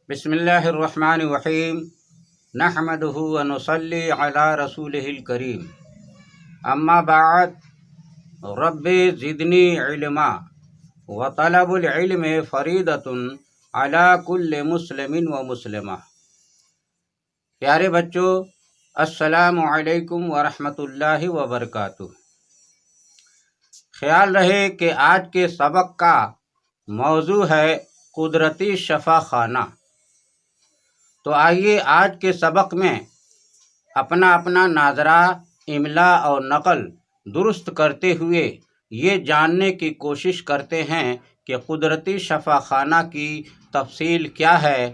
بسم اللہ الرحمن الرحیم نحمدہ ونصلی علی رسولہ الکریم اما بعد رب زدنی علما وطلب العلم فریضۃ علی کل مسلم و مسلمہ۔ پیارے بچوں، السلام علیکم ورحمۃ اللہ وبرکاتہ۔ خیال رہے کہ آج کے سبق کا موضوع ہے قدرتی شفا خانہ۔ تو آئیے آج کے سبق میں اپنا ناظرہ، املا اور نقل درست کرتے ہوئے یہ جاننے کی کوشش کرتے ہیں کہ قدرتی شفا خانہ کی تفصیل کیا ہے،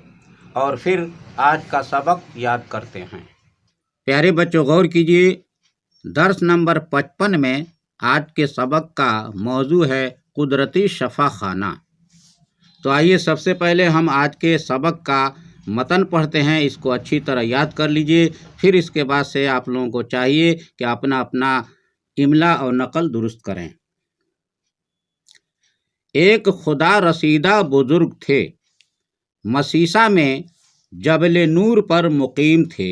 اور پھر آج کا سبق یاد کرتے ہیں۔ پیارے بچوں، غور کیجیے، درس نمبر 55 میں آج کے سبق کا موضوع ہے قدرتی شفا خانہ۔ تو آئیے سب سے پہلے ہم آج کے سبق کا متن پڑھتے ہیں، اس کو اچھی طرح یاد کر لیجئے، پھر اس کے بعد سے آپ لوگوں کو چاہیے کہ اپنا املا اور نقل درست کریں۔ ایک خدا رسیدہ بزرگ تھے، مسیسا میں جبل نور پر مقیم تھے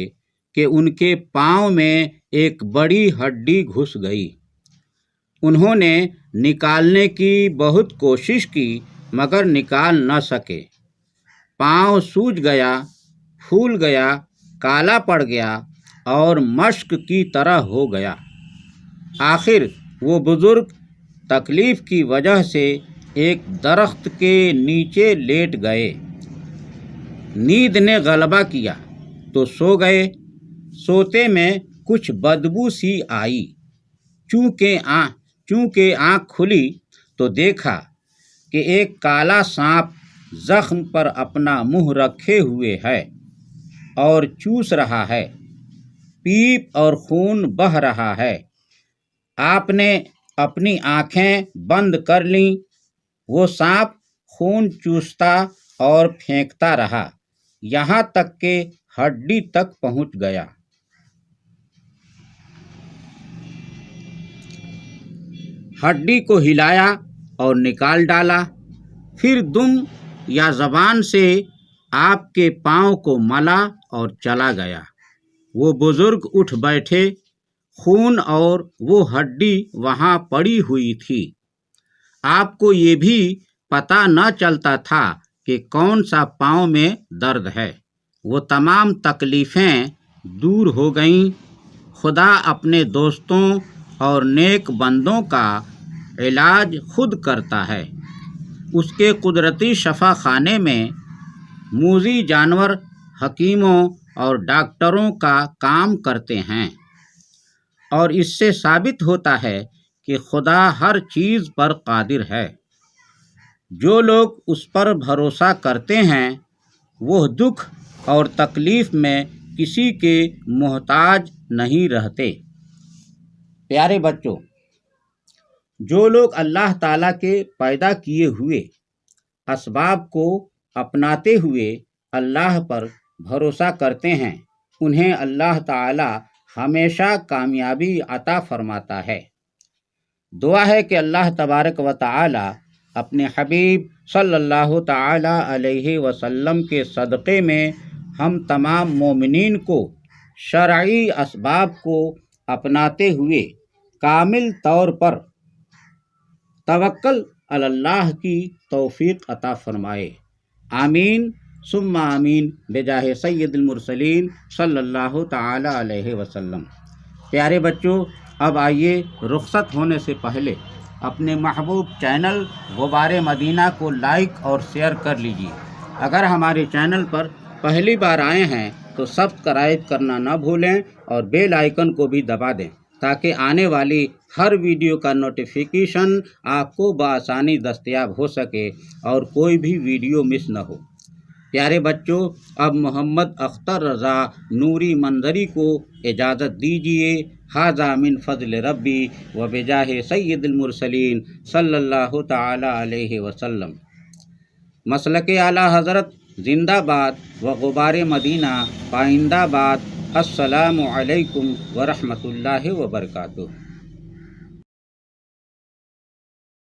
کہ ان کے پاؤں میں ایک بڑی ہڈی گھس گئی۔ انہوں نے نکالنے کی بہت کوشش کی مگر نکال نہ سکے۔ پاؤں سوج گیا، پھول گیا، کالا پڑ گیا اور مشق کی طرح ہو گیا۔ آخر وہ بزرگ تکلیف کی وجہ سے ایک درخت کے نیچے لیٹ گئے۔ نیند نے غلبہ کیا تو سو گئے۔ سوتے میں کچھ بدبو سی آئی۔ چونکہ آنکھ کھلی تو دیکھا کہ ایک کالا سانپ زخم پر اپنا منہ رکھے ہوئے ہے اور چوس رہا ہے۔ پیپ اور خون بہہ رہا ہے۔ آپ نے اپنی آنکھیں بند کر لیں۔ وہ سانپ خون چوستا اور پھینکتا رہا یہاں تک کہ ہڈی تک پہنچ گیا۔ ہڈی کو ہلایا اور نکال ڈالا، پھر دم یا زبان سے آپ کے پاؤں کو ملا اور چلا گیا۔ وہ بزرگ اٹھ بیٹھے، خون اور وہ ہڈی وہاں پڑی ہوئی تھی۔ آپ کو یہ بھی پتہ نہ چلتا تھا کہ کون سا پاؤں میں درد ہے۔ وہ تمام تکلیفیں دور ہو گئیں۔ خدا اپنے دوستوں اور نیک بندوں کا علاج خود کرتا ہے۔ اس کے قدرتی شفا خانے میں موذی جانور حکیموں اور ڈاکٹروں کا کام کرتے ہیں، اور اس سے ثابت ہوتا ہے کہ خدا ہر چیز پر قادر ہے۔ جو لوگ اس پر بھروسہ کرتے ہیں وہ دکھ اور تکلیف میں کسی کے محتاج نہیں رہتے۔ پیارے بچوں، جو لوگ اللہ تعالیٰ کے پیدا کیے ہوئے اسباب کو اپناتے ہوئے اللہ پر بھروسہ کرتے ہیں، انہیں اللہ تعالیٰ ہمیشہ کامیابی عطا فرماتا ہے۔ دعا ہے کہ اللہ تبارک و تعالیٰ اپنے حبیب صلی اللہ تعالیٰ علیہ وسلم کے صدقے میں ہم تمام مومنین کو شرعی اسباب کو اپناتے ہوئے کامل طور پر توکل علی اللہ کی توفیق عطا فرمائے۔ آمین ثم آمین بجاہ سید المرسلین صلی اللہ تعالی علیہ وسلم۔ پیارے بچوں، اب آئیے رخصت ہونے سے پہلے اپنے محبوب چینل غبار مدینہ کو لائک اور شیئر کر لیجیے۔ اگر ہمارے چینل پر پہلی بار آئے ہیں تو سبسکرائب کرنا نہ بھولیں اور بیل آئیکن کو بھی دبا دیں تاکہ آنے والی ہر ویڈیو کا نوٹیفیکیشن آپ کو بآسانی دستیاب ہو سکے اور کوئی بھی ویڈیو مس نہ ہو۔ پیارے بچوں، اب محمد اختر رضا نوری منظری کو اجازت دیجیے۔ ھذا من فضل ربی و بجاہ سید المرسلین صلی اللہ تعالی علیہ وسلم۔ مسلک اعلیٰ حضرت زندہ باد و غبار مدینہ پائندہ باد۔ السلام علیکم ورحمۃ اللہ وبرکاتہ۔